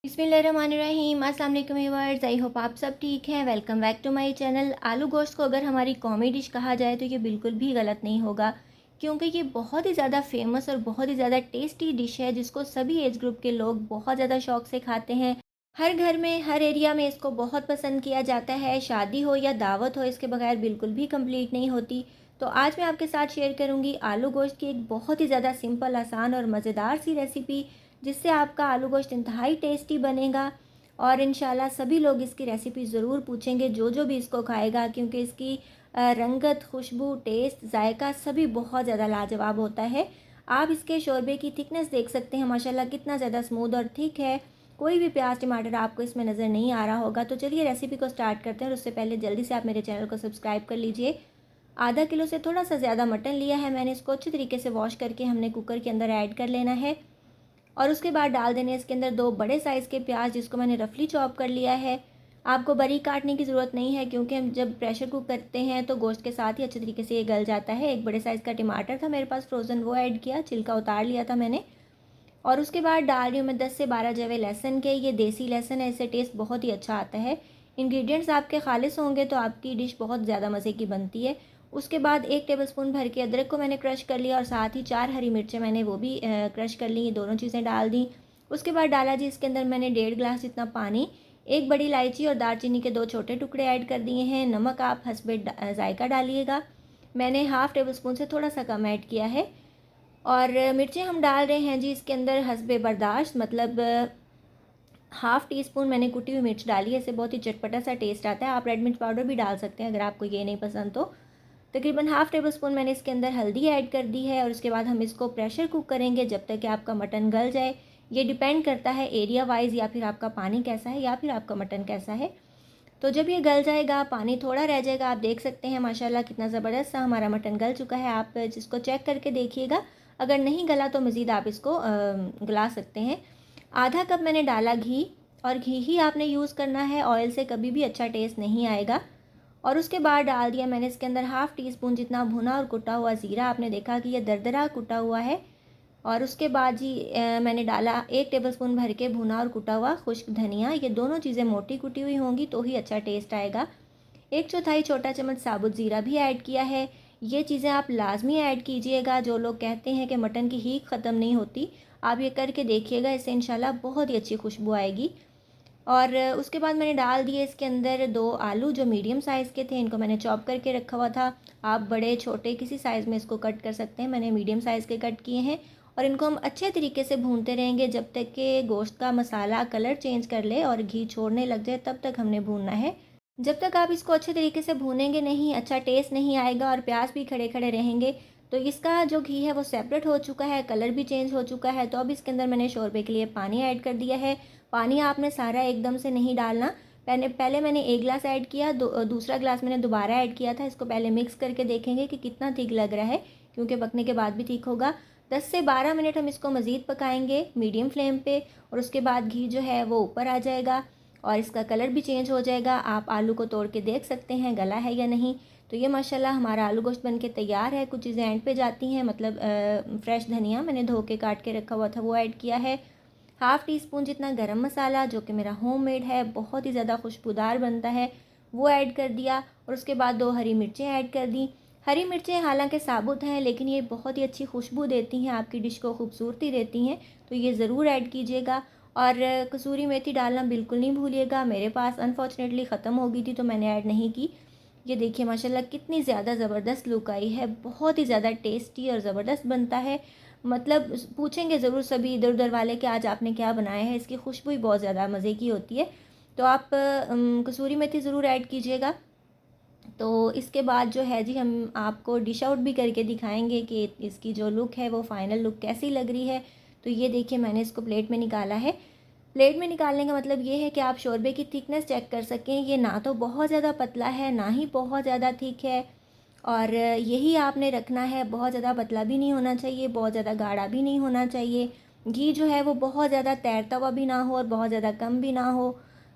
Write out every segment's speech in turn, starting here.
बिस्मिल्लाहिर्रहमानिर्रहीम। अस्सलाम वालेकुम व्यूअर्स, आई होप आप सब ठीक हैं। Welcome back to my channel. आलू गोश्त को अगर हमारी कॉमी डिश कहा जाए तो ये बिल्कुल भी गलत नहीं होगा, क्योंकि ये बहुत ही ज़्यादा फेमस और बहुत ही ज़्यादा टेस्टी डिश है जिसको सभी एज ग्रुप के लोग बहुत ज़्यादा शौक से खाते हैं। हर घर में, हर एरिया में इसको बहुत पसंद किया जाता है। शादी हो या दावत हो, इसके बगैर बिल्कुल भी कंप्लीट नहीं होती। तो आज मैं आपके साथ शेयर करूंगी आलू गोश्त की एक बहुत ही ज़्यादा सिंपल, आसान और मज़ेदार सी रेसिपी, जिससे आपका आलू गोश्त इंतहाई टेस्टी बनेगा। और इंशाल्लाह सभी लोग इसकी रेसिपी ज़रूर पूछेंगे, जो जो भी इसको खाएगा, क्योंकि इसकी रंगत, खुशबू, टेस्ट, जायका सभी बहुत ज़्यादा लाजवाब होता है। आप इसके शोरबे की थिकनेस देख सकते हैं, माशाल्लाह कितना ज़्यादा स्मूथ और थिक है। कोई भी प्याज टमाटर आपको इसमें नज़र नहीं आ रहा होगा। तो चलिए रेसिपी को स्टार्ट करते हैं, और उससे पहले जल्दी से आप मेरे चैनल को सब्सक्राइब कर लीजिए। आधा किलो से थोड़ा सा ज़्यादा मटन लिया है मैंने। इसको अच्छी तरीके से वॉश करके हमने कुकर के अंदर ऐड कर लेना है, और उसके बाद डाल देने इसके अंदर 2 बड़े साइज़ के प्याज, जिसको मैंने रफली चॉप कर लिया है। आपको बारीक काटने की ज़रूरत नहीं है, क्योंकि हम जब प्रेशर कुक करते हैं तो गोश्त के साथ ही अच्छे तरीके से ये गल जाता है। एक बड़े साइज़ का टमाटर था मेरे पास फ्रोज़न, वो ऐड किया, छिलका उतार लिया था मैंने। और उसके बाद डाल रही हूँ मैं 10 से 12 जवे लहसुन के। ये देसी लहसुन है, इससे टेस्ट बहुत ही अच्छा आता है। इंग्रेडिएंट्स आपके खालिश होंगे तो आपकी डिश बहुत ज़्यादा मज़े की बनती है। उसके बाद 1 टेबलस्पून भर के अदरक को मैंने क्रश कर लिया, और साथ ही 4 हरी मिर्चें मैंने वो भी क्रश कर ली। ये दोनों चीज़ें डाल दी। उसके बाद डाला जी इसके अंदर मैंने 1.5 गिलास जितना पानी। 1 बड़ी इलायची और दालचीनी के 2 छोटे टुकड़े ऐड कर दिए हैं। नमक आप हस्बे जायका डालिएगा। मैंने हाफ़ टेबल स्पून से थोड़ा सा कम ऐड किया है। और मिर्चें हम डाल रहे हैं जी इसके अंदर हस्बे बर्दाश्त, मतलब हाफ़ टी स्पून मैंने कुटी हुई मिर्च डाली है। इससे बहुत ही चटपटा सा टेस्ट आता है। आप रेड मिर्च पाउडर भी डाल सकते हैं अगर आपको ये नहीं पसंद तो। तकरीबन हाफ़ टेबल स्पून मैंने इसके अंदर हल्दी ऐड कर दी है, और उसके बाद हम इसको प्रेशर कुक करेंगे जब तक कि आपका मटन गल जाए। ये डिपेंड करता है एरिया वाइज, या फिर आपका पानी कैसा है, या फिर आपका मटन कैसा है। तो जब ये गल जाएगा, पानी थोड़ा रह जाएगा, आप देख सकते हैं माशाल्लाह कितना ज़बरदस्त सा हमारा मटन गल चुका है। आप जिसको चेक करके देखिएगा, अगर नहीं गला तो मज़ीद आप इसको गला सकते हैं। आधा कप मैंने डाला घी, और घी ही आपने यूज़ करना है, ऑयल से कभी भी अच्छा टेस्ट नहीं आएगा। और उसके बाद डाल दिया मैंने इसके अंदर हाफ़ टी स्पून जितना भुना और कुटा हुआ ज़ीरा। आपने देखा कि ये दरदरा कुटा हुआ है। और उसके बाद जी मैंने डाला 1 टेबलस्पून भर के भुना और कुटा हुआ खुश्क धनिया। ये दोनों चीज़ें मोटी कुटी हुई होंगी तो ही अच्छा टेस्ट आएगा। 1/4 छोटा चम्मच साबुत ज़ीरा भी ऐड किया है। ये चीज़ें आप लाजमी ऐड कीजिएगा। जो लोग कहते हैं कि मटन की हींग ख़त्म नहीं होती, आप ये करके देखिएगा, इससे इंशाल्लाह बहुत ही अच्छी खुशबू आएगी। और उसके बाद मैंने डाल दिए इसके अंदर 2 आलू जो मीडियम साइज़ के थे। इनको मैंने चॉप करके रखा हुआ था। आप बड़े छोटे किसी साइज़ में इसको कट कर सकते हैं, मैंने मीडियम साइज़ के कट किए हैं। और इनको हम अच्छे तरीके से भूनते रहेंगे जब तक कि गोश्त का मसाला कलर चेंज कर ले और घी छोड़ने लग जाए, तब तक हमने भूनना है। जब तक आप इसको अच्छे तरीके से भूनेंगे नहीं, अच्छा टेस्ट नहीं आएगा, और प्याज भी खड़े खड़े रहेंगे। तो इसका जो घी है वो सेपरेट हो चुका है, कलर भी चेंज हो चुका है। तो अब इसके अंदर मैंने शोरबे के लिए पानी ऐड कर दिया है। पानी आपने सारा एकदम से नहीं डालना। पहले पहले मैंने 1 गिलास ऐड किया, दूसरा गिलास मैंने दोबारा ऐड किया था। इसको पहले मिक्स करके देखेंगे कि कितना थिक लग रहा है, क्योंकि पकने के बाद भी ठीक होगा। 10 से 12 मिनट हम इसको मज़ीद पकाएंगे मीडियम फ्लेम पे, और उसके बाद घी जो है वो ऊपर आ जाएगा और इसका कलर भी चेंज हो जाएगा। आप आलू को तोड़ के देख सकते हैं गला है या नहीं। तो ये माशाल्लाह हमारा आलू गोश्त बन के तैयार है। कुछ चीज़ें एंड पे जाती हैं, मतलब फ्रेश धनिया मैंने धो के काट के रखा हुआ था, वो ऐड किया है। हाफ़ टी स्पून जितना गरम मसाला, जो कि मेरा होममेड है, बहुत ही ज़्यादा खुशबूदार बनता है, वो ऐड कर दिया। और उसके बाद 2 हरी मिर्चें ऐड कर दी। हरी मिर्चें हालांकि साबुत हैं, लेकिन ये बहुत ही अच्छी खुशबू देती हैं, आपकी डिश को खूबसूरती देती हैं, तो ये ज़रूर ऐड कीजिएगा। और कसूरी मेथी डालना बिल्कुल नहीं भूलिएगा। मेरे पास अनफॉर्चुनेटली ख़त्म हो गई थी तो मैंने ऐड नहीं की। ये देखिए माशाल्लाह कितनी ज़्यादा ज़बरदस्त लुक आई है, बहुत ही ज़्यादा टेस्टी और ज़बरदस्त बनता है। मतलब पूछेंगे ज़रूर सभी इधर उधर वाले कि आज आपने क्या बनाया है। इसकी खुशबू ही बहुत ज़्यादा मज़े की होती है। तो आप कसूरी मेथी ज़रूर ऐड कीजिएगा। तो इसके बाद जो है जी, हम आपको डिश आउट भी करके दिखाएंगे कि इसकी जो लुक है वो फाइनल लुक कैसी लग रही है। तो ये देखिए मैंने इसको प्लेट में निकाला है। प्लेट में निकालने का मतलब ये है कि आप शोरबे की थिकनेस चेक कर सकें। ये ना तो बहुत ज़्यादा पतला है, ना ही बहुत ज़्यादा थिक है। और यही आपने रखना है, बहुत ज़्यादा पतला भी नहीं होना चाहिए, बहुत ज़्यादा गाढ़ा भी नहीं होना चाहिए। घी जो है वो बहुत ज़्यादा तैरता हुआ भी ना हो और बहुत ज़्यादा कम भी ना हो।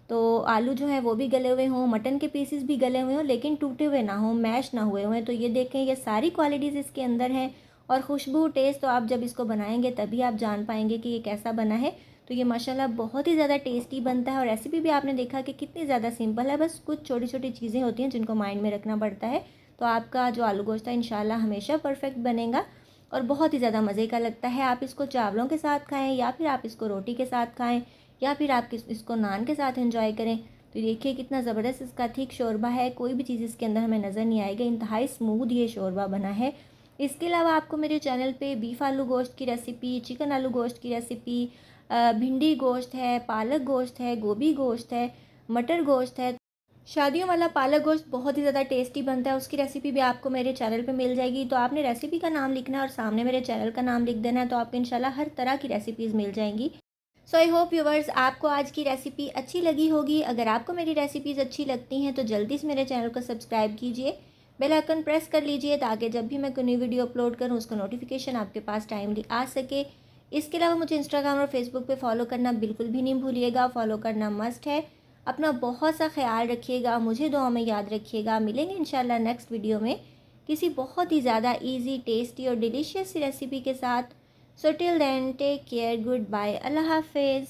तो आलू जो है वो भी गले हुए हों, मटन के पीसेस भी गले हुए हों, लेकिन टूटे हुए ना हों, मैश ना हुए हुए। तो ये देखें, ये सारी क्वालिटीज़ इसके अंदर हैं। और खुशबू टेस्ट तो आप जब इसको बनाएंगे तभी आप जान पाएंगे कि ये कैसा बना है। तो ये माशाल्लाह बहुत ही ज़्यादा टेस्टी बनता है। और रेसिपी भी आपने देखा कि कितनी ज़्यादा सिंपल है, बस कुछ छोटी छोटी चीज़ें होती हैं जिनको माइंड में रखना पड़ता है। तो आपका जो आलू गोश्त है इंशाल्लाह हमेशा परफेक्ट बनेगा और बहुत ही ज़्यादा मज़े का लगता है। आप इसको चावलों के साथ खाएँ या फिर आप इसको रोटी के साथ खाएँ या फिर आप इसको नान के साथ एंजॉय करें। तो देखिए कितना ज़बरदस्त इसका थिक शोरबा है, कोई भी चीज़ इसके अंदर हमें नज़र नहीं आएगा, इंतहाई स्मूथ ये शोरबा बना है। इसके अलावा आपको मेरे चैनल पे बीफ आलू गोश्त की रेसिपी, चिकन आलू गोश्त की रेसिपी, भिंडी गोश्त है, पालक गोश्त है, गोभी गोश्त है, मटर गोश्त है, शादियों वाला पालक गोश्त बहुत ही ज़्यादा टेस्टी बनता है, उसकी रेसिपी भी आपको मेरे चैनल पे मिल जाएगी। तो आपने रेसिपी का नाम लिखना है और सामने मेरे चैनल का नाम लिख देना है, तो आपको इंशाल्लाह हर तरह की रेसिपीज़ मिल जाएंगी। सो आई होप व्यूवर्स आपको आज की रेसिपी अच्छी लगी होगी। अगर आपको मेरी रेसिपीज़ अच्छी लगती हैं तो जल्दी से मेरे चैनल को सब्सक्राइब कीजिए, बेल आइकन प्रेस कर लीजिए ताकि जब भी मैं कोई नई वीडियो अपलोड करूँ उसका नोटिफिकेशन आपके पास टाइमली आ सके। इसके अलावा मुझे इंस्टाग्राम और फेसबुक पे फॉलो करना बिल्कुल भी नहीं भूलिएगा, फॉलो करना मस्ट है। अपना बहुत सा ख्याल रखिएगा, मुझे दुआ में याद रखिएगा। मिलेंगे इंशाल्लाह नेक्स्ट वीडियो में किसी बहुत ही ज़्यादा इजी, टेस्टी और डिलीशियस सी रेसिपी के साथ। So till then take care, good bye, अल्लाह हाफिज़।